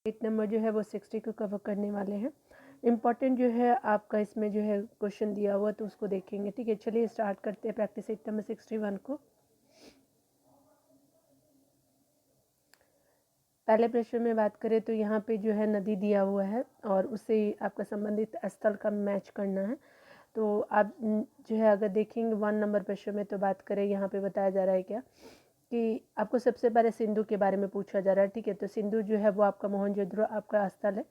8 number जो है वो 60 को कवर करने वाले हैं। इम्पॉर्टेंट जो है आपका इसमें जो है क्वेश्चन दिया हुआ तो उसको देखेंगे। ठीक है, चलिए स्टार्ट करते हैं प्रैक्टिस 8 नंबर 61 को। पहले प्रश्न में बात करें तो यहाँ पे जो है नदी दिया हुआ है और उससे आपका संबंधित स्थल का मैच करना है। तो आप जो है अगर देखेंगे 1 नंबर प्रश्न में तो बात करें, यहाँ पे बताया जा रहा है क्या कि आपको सबसे पहले सिंधु के बारे में पूछा जा रहा है। ठीक है, तो सिंधु जो है वो आपका मोहनजोदड़ो आपका स्थल है,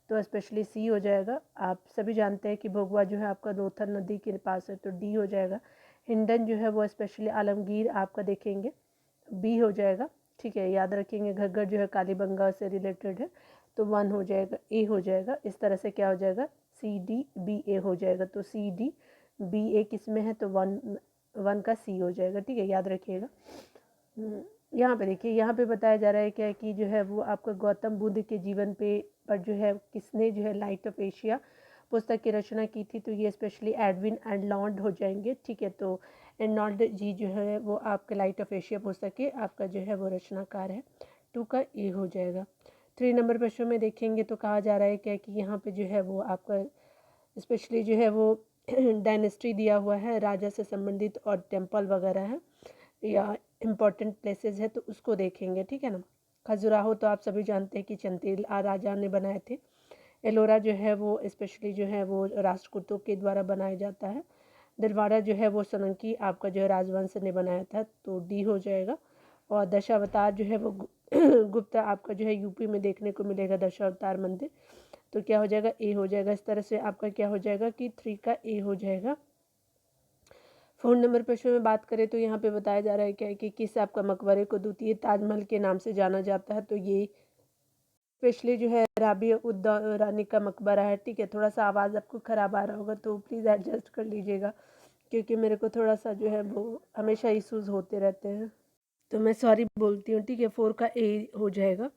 तो स्पेशली सी हो जाएगा। आप सभी जानते हैं कि भोगवा जो है आपका लोथर नदी के पास है, तो डी हो जाएगा। हिंडन जो है वो स्पेशली आलमगीर आपका देखेंगे, बी हो जाएगा। ठीक है, याद रखेंगे घग्गर जो है कालीबंगा से रिलेटेड है, तो 1 हो जाएगा, ए हो जाएगा। इस तरह से क्या हो जाएगा, सी डी बी ए हो जाएगा। तो सी डी बी ए किस में है, तो 1 का सी हो जाएगा। ठीक है, याद रखिएगा। यहाँ पे देखिए, यहाँ पे बताया जा रहा है क्या कि जो है वो आपका गौतम बुद्ध के जीवन पर जो है किसने जो है लाइट ऑफ एशिया पुस्तक की रचना की थी, तो ये स्पेशली एडविन एर्नोल्ड हो जाएंगे। ठीक है, तो एर्नोल्ड जी जो है वो आपके लाइट ऑफ एशिया पुस्तक के आपका जो है वो रचनाकार है। 2 का ए हो जाएगा। 3 नंबर प्रश्न में देखेंगे तो कहा जा रहा है क्या कि यहाँ पे जो है वो आपका स्पेशली जो है वो डायनेस्टी दिया हुआ है, राजा से संबंधित और टेम्पल वगैरह है या इम्पॉर्टेंट प्लेसेस है, तो उसको देखेंगे। ठीक है ना। खजुराहो तो आप सभी जानते हैं कि चंदेल राजा ने बनाए थे। एलोरा जो है वो स्पेशली जो है वो राष्ट्रकूटों के द्वारा बनाया जाता है। दिलवाड़ा जो है वो सोलंकी आपका जो है राजवंश ने बनाया था, तो डी हो जाएगा। और दशावतार जो है वो गुप्ता आपका जो है यूपी में देखने को मिलेगा दशावतार मंदिर, तो क्या हो जाएगा, ए हो जाएगा। इस तरह से आपका क्या हो जाएगा कि 3 का ए हो जाएगा। 4 नंबर प्रश्न में बात करें तो यहाँ पे बताया जा रहा है क्या है कि किस आपका मकबरे को द्वितीय ताजमहल के नाम से जाना जाता है, तो ये स्पेशली जो है राबिया उद रानी का मकबरा है। ठीक है, थोड़ा सा आवाज़ आपको ख़राब आ रहा होगा तो प्लीज़ एडजस्ट कर लीजिएगा, क्योंकि मेरे को थोड़ा सा जो है वो हमेशा इश्यूज़ होते रहते हैं, तो मैं सॉरी बोलती हूँ। ठीक है, 4 का ए हो जाएगा।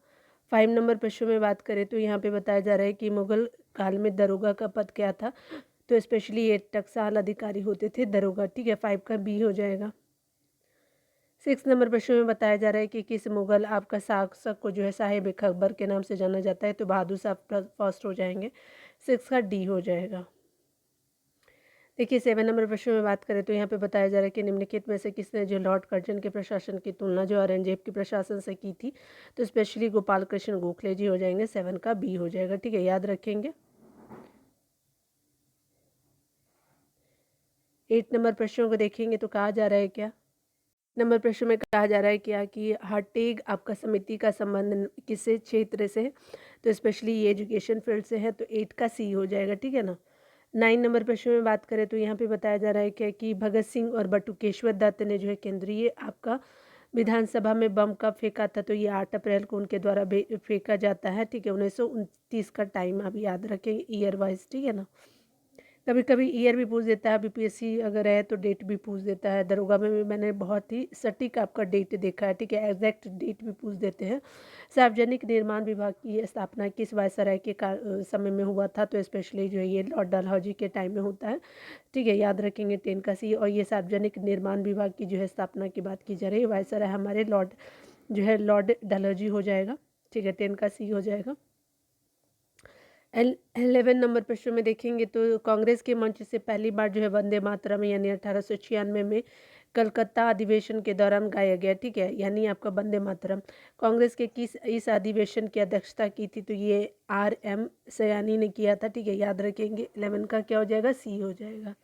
5 नंबर प्रश्न में बात करें तो यहाँ पे बताया जा रहा है कि मुगल काल में दरोगा का पद क्या था, तो स्पेशली ये टकसाल अधिकारी होते थे दरोगा। ठीक है, 5 का बी हो जाएगा। 6 नंबर प्रश्न में बताया जा रहा है कि किस मुगल आपका शासक को जो है साहिब अकबर के नाम से जाना जाता है, तो बहादुर शाह फर्स्ट हो जाएंगे। 6 का डी हो जाएगा। देखिए 7 नंबर प्रश्न में बात करें तो यहाँ पे बताया जा रहा है कि निम्नलिखित में से किसने जो लॉर्ड कर्जन के प्रशासन की तुलना जो औरंगजेब के प्रशासन से की थी, तो स्पेशली गोपाल कृष्ण गोखले जी हो जाएंगे। 7 का बी हो जाएगा। ठीक है, याद रखेंगे। 8 नंबर प्रश्नों को देखेंगे तो कहा जा रहा है क्या, नंबर प्रश्न में कहा जा रहा है क्या कि हटेग आपका समिति का संबंध किस क्षेत्र से है, तो स्पेशली ये एजुकेशन फील्ड से है, तो 8 का सी हो जाएगा। ठीक है ना। 9 नंबर प्रश्न में बात करें तो यहाँ पे बताया जा रहा है क्या कि भगत सिंह और बटुकेश्वर दत्त ने जो है केंद्रीय आपका विधानसभा में बम कब फेंका था, तो ये 8 अप्रैल को उनके द्वारा फेंका जाता है। ठीक है, 1929 का टाइम आप याद रखें ईयर वाइज। ठीक है ना। कभी कभी ईयर भी पूछ देता है, बीपीएससी अगर है तो डेट भी पूछ देता है। दरोगा में भी मैंने बहुत ही सटीक आपका डेट देखा है। ठीक है, एग्जैक्ट डेट भी पूछ देते हैं। सार्वजनिक निर्माण विभाग की स्थापना किस वायसराय के समय में हुआ था, तो स्पेशली जो है ये लॉर्ड डलहौजी के टाइम में होता है। ठीक है, याद रखेंगे 10 का सी। और ये सार्वजनिक निर्माण विभाग की जो है स्थापना की बात की जा रही है, वायसराय हमारे लॉर्ड जो है लॉर्ड डलहौजी हो जाएगा। ठीक है, 10 का सी हो जाएगा। 11 नंबर प्रश्न में देखेंगे तो कांग्रेस के मंच से पहली बार जो है वंदे मातरम यानी 1896 में कलकत्ता अधिवेशन के दौरान गाया गया। ठीक है, यानी आपका वंदे मातरम कांग्रेस के किस इस अधिवेशन की अध्यक्षता की थी, तो ये RM सयानी ने किया था। ठीक है, याद रखेंगे। 11 का क्या हो जाएगा, सी हो जाएगा।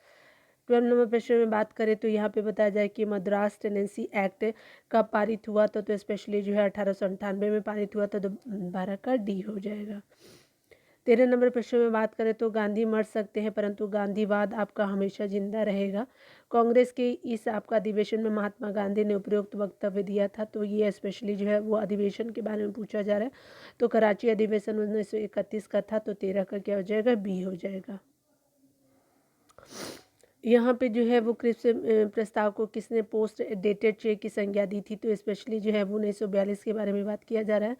12 नंबर प्रश्न में बात करें तो यहाँ पे बताया जाए कि मद्रास टेनेंसी एक्ट कब पारित हुआ था, तो स्पेशली जो है 1898 में पारित हुआ था, तो 12 का डी हो जाएगा। 13 नंबर प्रश्न में बात करें तो गांधी मर सकते हैं परंतु गांधीवाद आपका हमेशा जिंदा रहेगा। कांग्रेस के इस आपका अधिवेशन में महात्मा गांधी ने उपरोक्त वक्तव्य दिया था, तो ये स्पेशली जो है वो अधिवेशन के बारे में पूछा जा रहा है, तो कराची अधिवेशन 1931 का था, तो 13 का क्या हो जाएगा, बी हो जाएगा। यहाँ पे जो है वो क्रिप्स प्रस्ताव को किसने पोस्ट डेटेड चेक की संज्ञा दी थी, तो स्पेशली जो है वो 1942 के बारे में बात किया जा रहा है,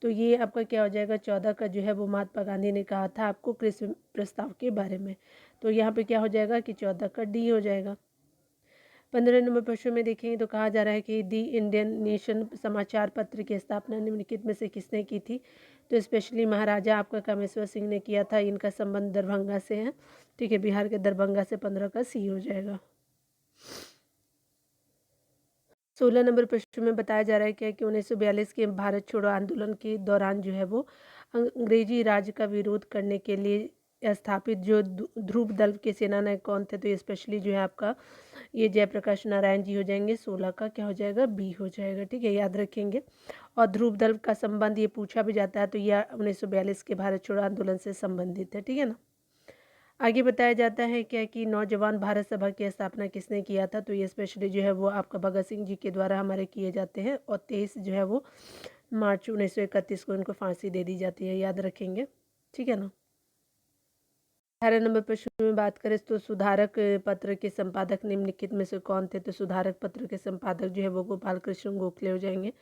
तो ये आपका क्या हो जाएगा, 14 का जो है वो महात्मा गांधी ने कहा था आपको क्रिप्स प्रस्ताव के बारे में, तो यहाँ पे क्या हो जाएगा कि 14 का डी हो जाएगा। 15 नंबर प्रश्न में देखेंगे तो कहा जा रहा है कि दी इंडियन नेशन समाचार पत्र की स्थापना निम्नलिखित में से किसने की थी, तो स्पेशली महाराजा आपका कामेश्वर सिंह ने किया था। इनका संबंध दरभंगा से है, ठीक है, बिहार के दरभंगा से। 15 का सी हो जाएगा। 16 नंबर प्रश्न में बताया जा रहा है क्या कि 1942 के भारत छोड़ो आंदोलन के दौरान जो है वो अंग्रेजी राज का विरोध करने के लिए स्थापित जो ध्रुव दल के सेनानायक कौन थे? तो ये स्पेशली जो है आपका ये जयप्रकाश नारायण जी हो जाएंगे। 16 का क्या हो जाएगा? बी हो जाएगा, ठीक है, याद रखेंगे। और ध्रुव दल का संबंध ये पूछा भी जाता है, तो यह 1942 के भारत छोड़ो आंदोलन से संबंधित है, ठीक है ना। आगे बताया जाता है क्या कि नौजवान भारत सभा की स्थापना किसने किया था? तो ये स्पेशली जो है वो आपका भगत सिंह जी के द्वारा हमारे किए जाते हैं। और 23 जो है वो मार्च 1931 को इनको फांसी दे दी जाती है, याद रखेंगे, ठीक है ना। 18 नंबर प्रश्न में बात करें तो सुधारक पत्र के संपादक निम्नलिखित में से कौन थे? तो सुधारक पत्र के संपादक जो है वो गोपाल कृष्ण गोखले हो जाएंगे।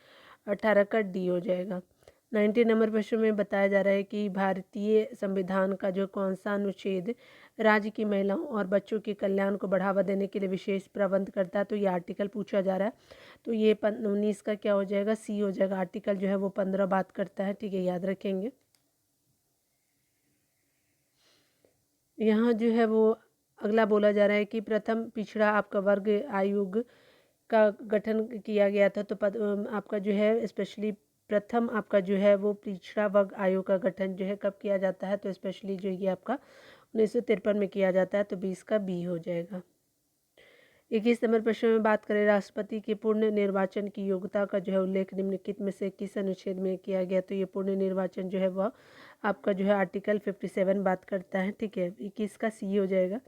18 का डी हो जाएगा। 19 नंबर प्रश्न में बताया जा रहा है कि भारतीय संविधान का जो कौन सा अनुच्छेद राज्य की महिलाओं और बच्चों के कल्याण को बढ़ावा देने के लिए विशेष प्रबंध करता है? तो ये आर्टिकल पूछा जा रहा है, तो ये 19 का क्या हो जाएगा? सी हो जाएगा। आर्टिकल जो है वो 15 बात करता है, ठीक है, याद रखेंगे। यहाँ जो है वो अगला बोला जा रहा है कि प्रथम पिछड़ा आपका वर्ग आयोग का गठन किया गया था। तो आपका जो है स्पेशली प्रथम आपका जो है वो पिछड़ा वर्ग आयोग का गठन जो है कब किया जाता है? तो स्पेशली जो ये आपका 1953 में किया जाता है। तो 20 का बी हो जाएगा। 21 नंबर प्रश्न में बात करें राष्ट्रपति के पूर्ण निर्वाचन की योग्यता का जो है उल्लेख निम्नलिखित में से किस अनुच्छेद में किया गया? तो ये पूर्ण निर्वाचन जो है वह आपका जो है आर्टिकल 57 बात करता है, ठीक है, 21 का सी हो जाएगा।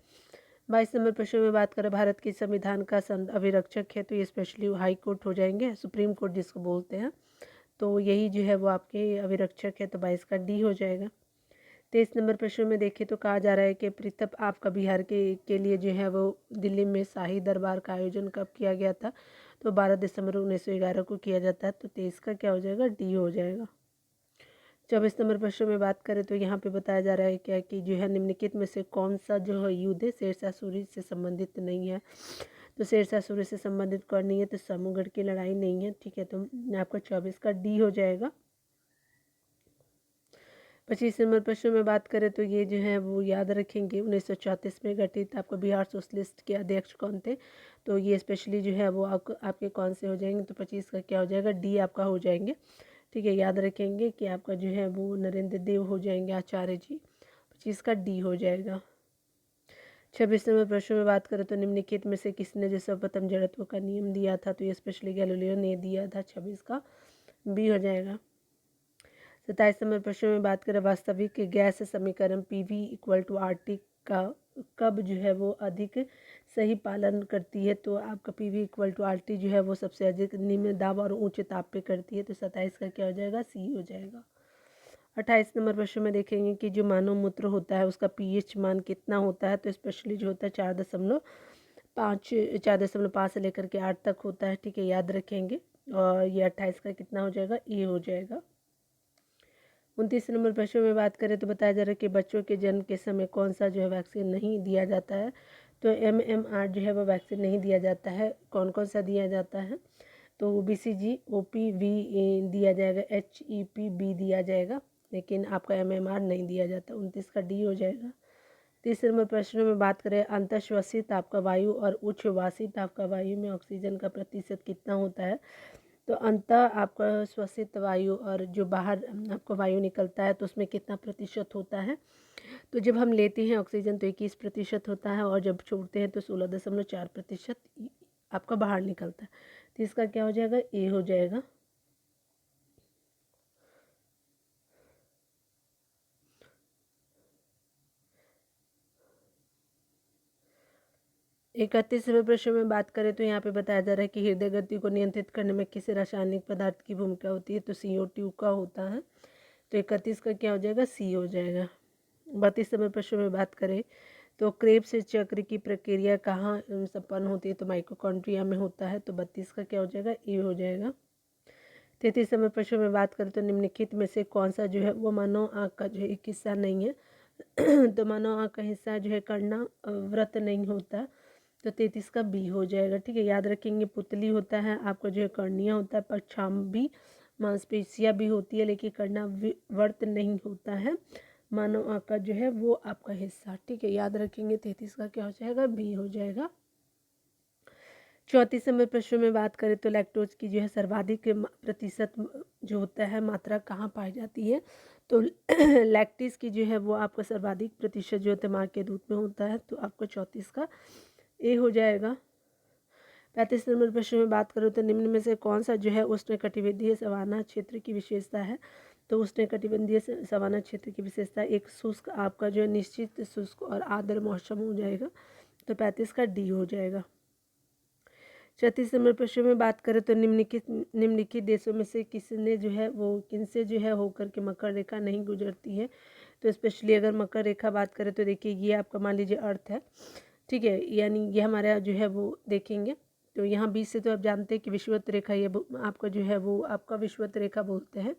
22 नंबर प्रश्न में बात करें भारत के संविधान का अभिरक्षक है? तो ये स्पेशली हाई कोर्ट हो जाएंगे, सुप्रीम कोर्ट जिसको बोलते हैं। तो यही जो है वो आपके अभिरक्षक है, तो 22 का डी हो जाएगा। 23 नंबर प्रश्न में देखें तो कहा जा रहा है कि पृथक आपका बिहार के लिए जो है वो दिल्ली में शाही दरबार का आयोजन कब किया गया था? तो 12 दिसंबर 1911 को किया जाता है। तो 23 का क्या हो जाएगा? डी हो जाएगा। 24 नंबर प्रश्न में बात करें तो यहाँ पे बताया जा रहा है क्या कि जो है निम्नलिखित में से कौन सा जो है युद्ध है शेरशाह सूरी से संबंधित नहीं है? तो शेरशाह सूरी से संबंधित कौन नहीं है? तो समूहगढ़ की लड़ाई नहीं है, ठीक है, तो आपका 24 का डी हो जाएगा। 25 नंबर प्रश्न में बात करें तो ये जो है वो याद रखेंगे 1934 में गठित आपको बिहार सोशलिस्ट के अध्यक्ष कौन थे? तो ये स्पेशली जो है वो आपके कौन से हो जाएंगे? तो 25 का क्या हो जाएगा? डी आपका हो जाएंगे, ठीक है, याद रखेंगे कि आपका जो है वो नरेंद्र देव हो जाएंगे आचार्य जी। 25 का डी हो जाएगा। 26 नंबर प्रश्न में बात करें तो निम्नलिखित में से किसने जो सर्वप्रथम जड़त्व का नियम दिया था? तो ये स्पेशली गैलीलियो ने दिया था। 26 का बी हो जाएगा। 27 नंबर प्रश्न में बात करें वास्तविक गैस समीकरण PV इक्वल टू RT का कब जो है वो अधिक सही पालन करती है? तो आपका PV इक्वल टू RT जो है वो सबसे अधिक निम्न दाब और ऊंचे ताप पे करती है। तो 27 का क्या हो जाएगा? सी हो जाएगा। 28 नंबर प्रश्न में देखेंगे कि जो मानव मूत्र होता है उसका pH मान कितना होता है? तो स्पेशली जो होता है 4.5 से लेकर के 8 तक होता है, ठीक है, याद रखेंगे। और ये 28 का कितना हो जाएगा? ए हो जाएगा। 29 नंबर प्रश्न में बात करें तो बताया जा रहा है कि बच्चों के जन्म के समय कौन सा जो है वैक्सीन नहीं दिया जाता है? तो MMR जो है वो वैक्सीन नहीं दिया जाता है। कौन कौन सा दिया जाता है? तो BCG OPV दिया जाएगा, HEPB दिया जाएगा, लेकिन आपका MMR नहीं दिया जाता। 29 का डी हो जाएगा। 30 नंबर प्रश्न में बात करें अंतःश्वसित आपका वायु और उच्छ्वासित आपका वायु में ऑक्सीजन का प्रतिशत कितना होता है? तो अंतः आपका श्वसित वायु और जो बाहर आपका वायु निकलता है तो उसमें कितना प्रतिशत होता है? तो जब हम लेते हैं ऑक्सीजन तो 21% होता है, और जब छोड़ते हैं तो 16.4% आपका बाहर निकलता है। तो इसका क्या हो जाएगा? ए हो जाएगा। इकतीसवें प्रश्न में बात करें तो यहाँ पे बताया जा रहा है कि हृदय गति को नियंत्रित करने में किस रासायनिक पदार्थ की भूमिका होती है? तो CO2 का होता है। तो 31 का क्या हो जाएगा? सी हो जाएगा। 32वें प्रश्न में बात करें तो क्रेब्स चक्र की प्रक्रिया कहाँ संपन्न होती है? तो माइटोकॉन्ड्रिया में होता है। तो 32 का क्या हो जाएगा? ए हो जाएगा। 33वें प्रश्न में बात करें तो निम्नलिखित में से कौन सा जो है वो मानव आँख का जो है एक हिस्सा नहीं है? तो मानव आँख का हिस्सा जो है करना व्रत नहीं होता। तो 33 का बी हो जाएगा, ठीक है, याद रखेंगे। पुतली होता है आपका जो है कर्निया होता है, पक्षाम्बी मांसपेशियाँ भी होती है, लेकिन करना वर्त नहीं होता है। मानव आँख का जो है वो आपका हिस्सा, ठीक है, याद रखेंगे। 33 का क्या हो जाएगा, बी हो जाएगा। 34 नंबर प्रश्न में बात करें तो लैक्टोज की जो है सर्वाधिक प्रतिशत जो होता है मात्रा कहाँ पाई जाती है, तो लैक्टिस की जो है वो आपका सर्वाधिक प्रतिशत जो होता है माँ के दूध में होता है, तो आपको 34 का ए हो जाएगा। 35 नंबर प्रश्न में बात करो तो निम्न में से कौन सा जो है उष्णकटिबंधीय सवाना क्षेत्र की विशेषता है, तो उष्णकटिबंधीय सवाना क्षेत्र की विशेषता एक शुष्क आपका जो है निश्चित शुष्क और आर्द्र मौसम हो जाएगा, तो 35 का डी हो जाएगा। 34 नंबर प्रश्न में बात करें तो निम्नलिखित देशों में से किसने जो है वो किनसे जो है होकर के मकर रेखा नहीं गुजरती है, तो स्पेशली अगर मकर रेखा बात करें तो देखिए ये आपका मान लीजिए अर्थ है, ठीक है, यानी ये हमारा जो है वो देखेंगे तो यहाँ 20 से तो आप जानते हैं कि विषुवत रेखा ये आपका जो है वो आपका विषुवत रेखा बोलते हैं,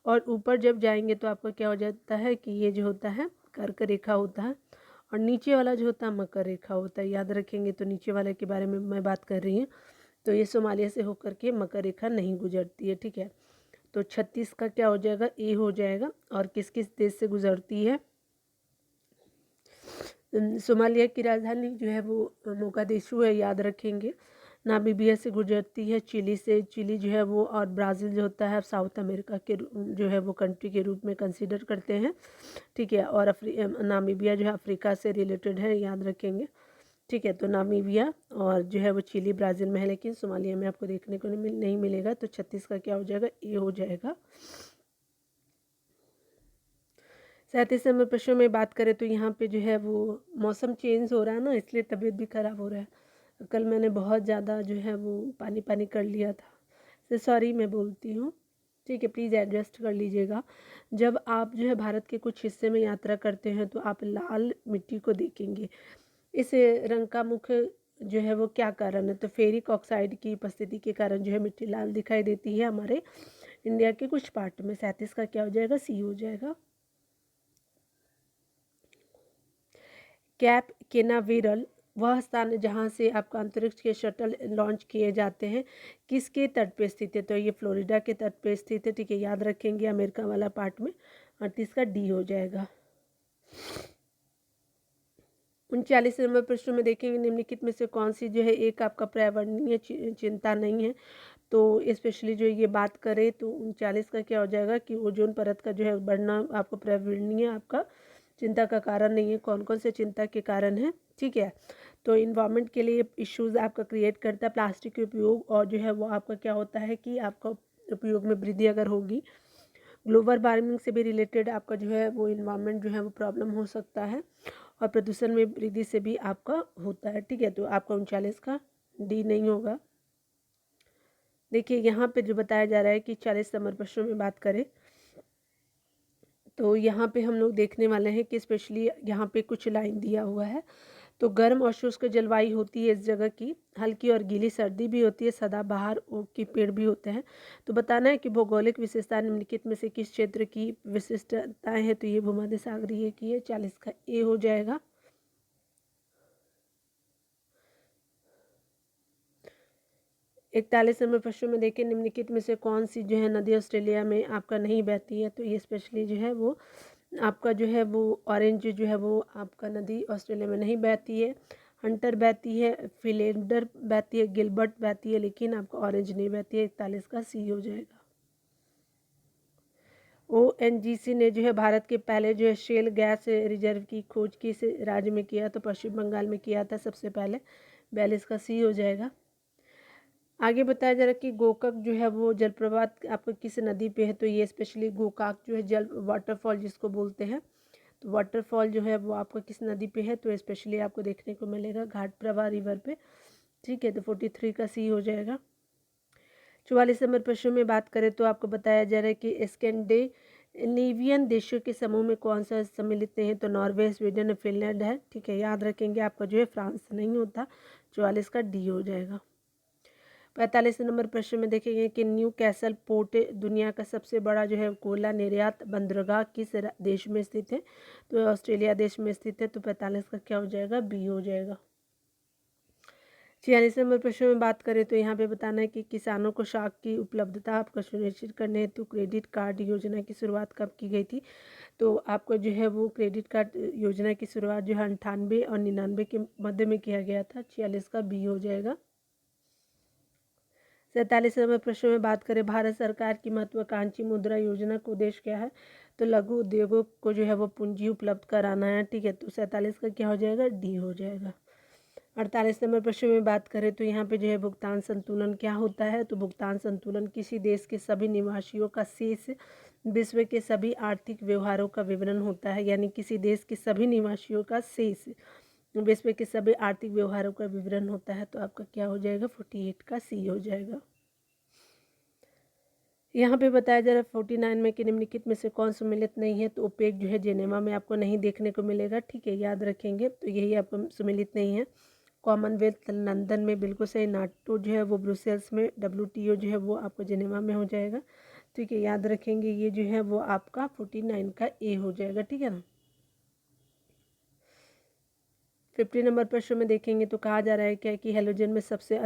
और ऊपर जब जाएंगे तो आपका क्या हो जाता है कि ये जो होता है कर्क रेखा होता है, और नीचे वाला जो होता है मकर रेखा होता है, याद रखेंगे। तो नीचे वाले के बारे में मैं बात कर रही हूँ, तो ये सोमालिया से होकर के मकर रेखा नहीं गुजरती है, ठीक है। तो 36 का क्या हो जाएगा, ए हो जाएगा। और किस किस देश से गुजरती है, सोमालिया की राजधानी जो है वो मोगादिशु है, याद रखेंगे। नामीबिया से गुजरती है, चिली से, चिली जो है वो, और ब्राज़ील जो होता है साउथ अमेरिका के जो है वो कंट्री के रूप में कंसीडर करते हैं, ठीक है। और नामीबिया जो है अफ्रीका से रिलेटेड है, याद रखेंगे, ठीक है। तो नामीबिया और जो है वो चिली ब्राज़ील में है, लेकिन सोमालिया में आपको देखने को नहीं मिलेगा, तो 36 का क्या हो जाएगा, ए हो जाएगा। 37 नंबर प्रश्न में बात करें तो यहाँ पे जो है वो मौसम चेंज हो रहा है ना, इसलिए तबीयत भी ख़राब हो रहा है। कल मैंने बहुत ज़्यादा जो है वो पानी पानी कर लिया था, तो सॉरी मैं बोलती हूँ, ठीक है, प्लीज़ एडजस्ट कर लीजिएगा। जब आप जो है भारत के कुछ हिस्से में यात्रा करते हैं तो आप लाल मिट्टी को देखेंगे। इस रंग का मुख्य जो है वो क्या कारण है, तो फेरिक ऑक्साइड की उपस्थिति के कारण जो है मिट्टी लाल दिखाई देती है हमारे इंडिया के कुछ पार्ट में। 37 का क्या हो जाएगा, सी हो जाएगा। कैप केनावेरल वह स्थान है जहाँ से आपका अंतरिक्ष के शटल लॉन्च किए जाते हैं, किसके तट पे स्थित है, तो ये फ्लोरिडा के तट पे स्थित है, ठीक है, याद रखेंगे अमेरिका वाला पार्ट में। 38 का डी हो जाएगा। 39 नंबर प्रश्न में देखेंगे निम्नलिखित में से कौन सी जो है एक आपका पर्यावरणीय चिंता नहीं है, तो स्पेशली जो ये बात करें तो 39 का क्या हो जाएगा कि ओजोन परत का जो है बढ़ना आपको पर्यावरणीय आपका चिंता का कारण नहीं है। कौन कौन से चिंता के कारण है, ठीक है, तो इन्वायरमेंट के लिए इश्यूज आपका क्रिएट करता है प्लास्टिक के उपयोग, और जो है वो आपका क्या होता है कि आपका उपयोग में वृद्धि अगर होगी, ग्लोबल वार्मिंग से भी रिलेटेड आपका जो है वो इन्वायरमेंट जो है वो प्रॉब्लम हो सकता है, और प्रदूषण में वृद्धि से भी आपका होता है, ठीक है। तो आपका 39 का डी नहीं होगा। देखिए यहाँ पे जो बताया जा रहा है कि 40 नंबर प्रश्नों में बात करें तो यहाँ पे हम लोग देखने वाले हैं कि स्पेशली यहाँ पे कुछ लाइन दिया हुआ है, तो गर्म और शुष्क जलवायु होती है इस जगह की, हल्की और गीली सर्दी भी होती है, सदाबहार ओक के पेड़ भी होते हैं। तो बताना है कि भौगोलिक विशेषता निम्नलिखित में से किस क्षेत्र की विशिष्टताएं हैं, तो ये भूमध्य सागरीय की है, 40 का ए हो जाएगा। 41 नंबर प्रश्न में देखें निम्नलिखित में से कौन सी जो है नदी ऑस्ट्रेलिया में आपका नहीं बहती है, तो ये स्पेशली जो है वो आपका जो है वो ऑरेंज जो है वो आपका नदी ऑस्ट्रेलिया में नहीं बहती है। हंटर बहती है, फिलेंडर बहती है, गिलबर्ट बहती है, लेकिन आपका ऑरेंज नहीं बहती है, 41 का सी हो जाएगा। ONGC ने जो है भारत के पहले जो है शेल गैस रिजर्व की खोज किस राज्य में किया, तो पश्चिम बंगाल में किया था सबसे पहले, 42 का सी हो जाएगा। आगे बताया जा रहा है कि गोकाक जो है वो जलप्रपात आपको किस नदी पे है, तो ये स्पेशली गोकाक जो है जल वाटरफॉल जिसको बोलते हैं, तो वाटरफॉल जो है वो आपको किस नदी पे है, तो स्पेशली आपको देखने को मिलेगा घाट प्रभा रिवर पे, ठीक है। तो 43 का सी हो जाएगा। 44 नंबर प्रश्न में बात करें तो आपको बताया जा रहा है कि स्कैंडिनेवियन देशों के समूह में कौन सा सम्मिलित नहीं है, तो नॉर्वे, स्वीडन और फिनलैंड है, ठीक है, याद रखेंगे आपका जो है फ्रांस नहीं होता, 44 का डी हो जाएगा। 45 नंबर प्रश्न में देखेंगे कि न्यू कैसल पोर्ट दुनिया का सबसे बड़ा जो है कोयला निर्यात बंदरगाह किस देश में स्थित है, तो ऑस्ट्रेलिया देश में स्थित है, तो 45 का क्या हो जाएगा, बी हो जाएगा। 46 नंबर प्रश्न में बात करें तो यहाँ पे बताना है कि किसानों को साख की उपलब्धता आपको सुनिश्चित करने हेतु क्रेडिट कार्ड योजना की शुरुआत कब की गई थी। तो आपको जो है वो क्रेडिट कार्ड योजना की शुरुआत जो है 98 और 99 के मध्य में किया गया था। 46 का बी हो जाएगा। 47 नंबर प्रश्न में बात करें भारत सरकार की महत्वाकांक्षी मुद्रा योजना का उद्देश्य क्या है। तो लघु उद्योगों को जो है वो पूंजी उपलब्ध कराना है। ठीक है, तो 47 का क्या हो जाएगा, डी हो जाएगा। 48 नंबर प्रश्न में बात करें तो यहाँ पे जो है भुगतान संतुलन क्या होता है। तो भुगतान संतुलन किसी देश के सभी निवासियों का शेष विश्व के सभी आर्थिक व्यवहारों का विवरण होता है। यानी किसी देश के सभी निवासियों का शेष विश्व के सभी आर्थिक व्यवहारों का विवरण होता है। तो आपका क्या हो जाएगा, 48 का सी हो जाएगा। यहाँ पे बताया जा रहा है 49 में कि निम्नलिखित में से कौन सम्मिलित नहीं है। तो ओपेक जो है जेनेवा में आपको नहीं देखने को मिलेगा। ठीक है, याद रखेंगे। तो यही आपको सम्मिलित नहीं है। कॉमनवेल्थ लंदन में बिल्कुल सही। नाटो जो है वो ब्रुसेल्स में। WTO जो है वो आपको जेनेवा में हो जाएगा। ठीक है, याद रखेंगे। ये जो है वो आपका 49 का ए हो जाएगा। ठीक है ना। 50 नंबर प्रश्न में देखेंगे तो कहा जा रहा है क्या कि हैलोजन में सबसे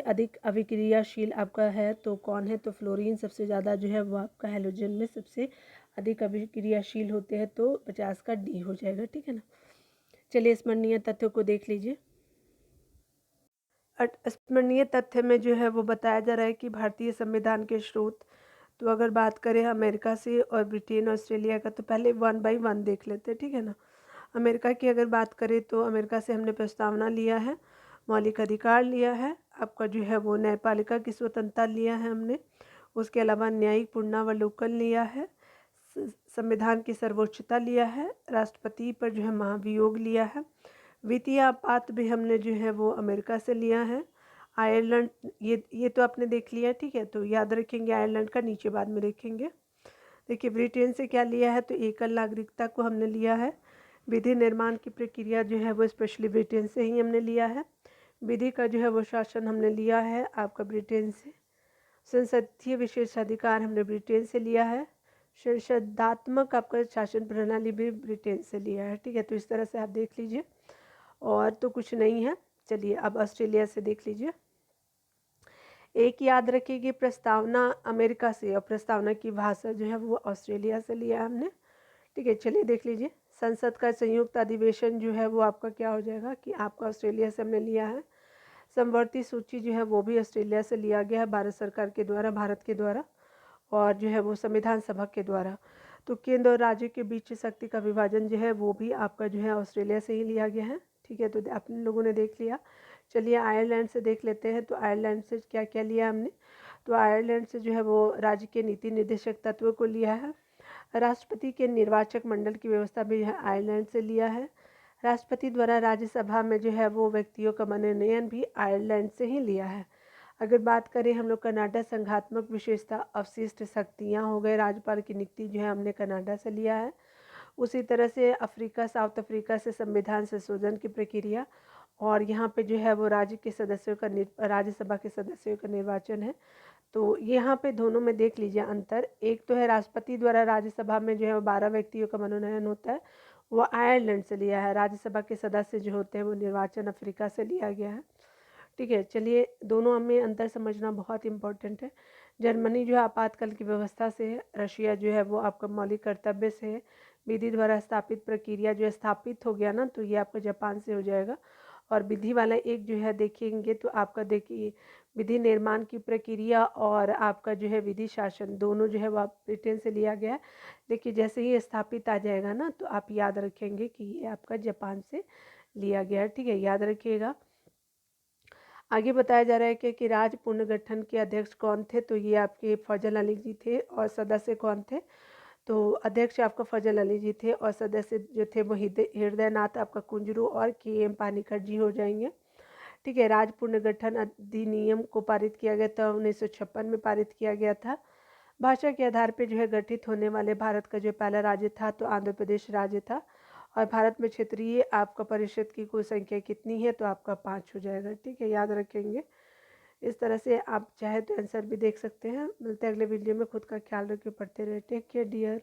अधिक अभिक्रियाशील आपका है तो कौन है। तो फ्लोरीन सबसे ज़्यादा जो है वो आपका हैलोजन में सबसे अधिक अभिक्रियाशील होते हैं। तो 50 का डी हो जाएगा। ठीक है ना। चलिए स्मरणीय तथ्यों को देख लीजिए। स्मरणीय तथ्य में जो है वो बताया जा रहा है कि भारतीय संविधान के स्रोत, तो अगर बात करें अमेरिका से और ब्रिटेन ऑस्ट्रेलिया का, तो पहले 1 बाई 1 देख लेते हैं। ठीक है ना। अमेरिका की अगर बात करें तो अमेरिका से हमने प्रस्तावना लिया है, मौलिक अधिकार लिया है, आपका जो है वो न्यायपालिका की स्वतंत्रता लिया है हमने, उसके अलावा न्यायिक पुनरावलोकन लिया है, संविधान की सर्वोच्चता लिया है, राष्ट्रपति पर जो है महाभियोग लिया है, वित्तीय आपात भी हमने जो है वो अमेरिका से लिया है। आयरलैंड ये तो आपने देख लिया। ठीक है, तो याद रखेंगे आयरलैंड का, नीचे बाद में देखेंगे। देखिए ब्रिटेन से क्या लिया है, तो एकल नागरिकता को हमने लिया है। विधि निर्माण की प्रक्रिया जो है वो स्पेशली ब्रिटेन से ही हमने लिया है। विधि का जो है वो शासन हमने लिया है आपका ब्रिटेन से। संसदीय विशेषाधिकार हमने ब्रिटेन से लिया है। संसदात्मक आपका शासन प्रणाली भी ब्रिटेन से लिया है। ठीक है, तो इस तरह से आप देख लीजिए। और तो कुछ नहीं है। चलिए अब ऑस्ट्रेलिया से देख लीजिए। एक याद रखिए प्रस्तावना अमेरिका से और प्रस्तावना की भाषा जो है वो ऑस्ट्रेलिया से लिया है हमने। ठीक है, चलिए देख लीजिए। संसद का संयुक्त अधिवेशन जो है वो आपका क्या हो जाएगा कि आपका ऑस्ट्रेलिया से हमने लिया है। समवर्ती सूची जो है वो भी ऑस्ट्रेलिया से लिया गया है भारत सरकार के द्वारा, भारत के द्वारा, और जो है वो संविधान सभा के द्वारा। तो केंद्र और राज्य के बीच शक्ति का विभाजन जो है वो भी आपका जो है ऑस्ट्रेलिया से ही लिया गया है। ठीक है, तो आप लोगों ने देख लिया। चलिए आयरलैंड से देख लेते हैं। तो आयरलैंड से क्या क्या लिया हमने। तो आयरलैंड से जो है वो राज्य के नीति निर्देशक तत्व को लिया है। राष्ट्रपति के निर्वाचक मंडल की व्यवस्था भी है आयरलैंड से लिया है। राष्ट्रपति द्वारा राज्यसभा में जो है वो व्यक्तियों का मनोनयन भी आयरलैंड से ही लिया है। अगर बात करें हम लोग कनाडा, संघात्मक विशेषता अवशिष्ट शक्तियाँ हो गए, राज्यपाल की नियुक्ति जो है हमने कनाडा से लिया है। उसी तरह से अफ्रीका, साउथ अफ्रीका से संविधान संशोधन की प्रक्रिया, और यहाँ पे जो है वो राज्य के सदस्यों का राज्यसभा के सदस्यों का निर्वाचन है। तो यहाँ पे दोनों में देख लीजिए अंतर। एक तो है राष्ट्रपति द्वारा राज्यसभा में जो है वो 12 व्यक्तियों का मनोनयन होता है, वो आयरलैंड से लिया है। राज्यसभा के सदस्य जो होते हैं वो निर्वाचन अफ्रीका से लिया गया है। ठीक है, चलिए दोनों में अंतर समझना बहुत इंपॉर्टेंट है। जर्मनी जो है आपातकाल की व्यवस्था से है। रशिया जो है वो आपका मौलिक कर्तव्य से है। विधि द्वारा स्थापित प्रक्रिया जो है स्थापित हो गया ना, तो ये आपका जापान से हो जाएगा। और विधि वाला एक जो है देखेंगे तो आपका देखिए विधि निर्माण की प्रक्रिया और आपका जो है विधि शासन दोनों जो है वो आप ब्रिटेन से लिया गया है। देखिए जैसे ही स्थापित आ जाएगा ना, तो आप याद रखेंगे कि ये आपका जापान से लिया गया है। ठीक है, याद रखिएगा। आगे बताया जा रहा है कि राज्य पुनर्गठन के अध्यक्ष कौन थे। तो ये आपके फजल अली जी थे। और सदस्य कौन थे। तो अध्यक्ष आपका फजल अली जी थे और सदस्य जो थे वो हृदयनाथ आपका कुंजरू और KM पानीकर जी हो जाएंगे। ठीक है, राज्य पुनर्गठन अधिनियम को पारित किया गया था 1956 में पारित किया गया था। भाषा के आधार पर जो है गठित होने वाले भारत का जो पहला राज्य था तो आंध्र प्रदेश राज्य था। और भारत में क्षेत्रीय आपका परिषद की कुल संख्या कितनी है। तो आपका 5 हो जाएगा। ठीक है, याद रखेंगे। इस तरह से आप चाहे तो आंसर भी देख सकते हैं। मिलते हैं अगले वीडियो में। खुद का ख्याल रखिए, पढ़ते रहे। Take care dear.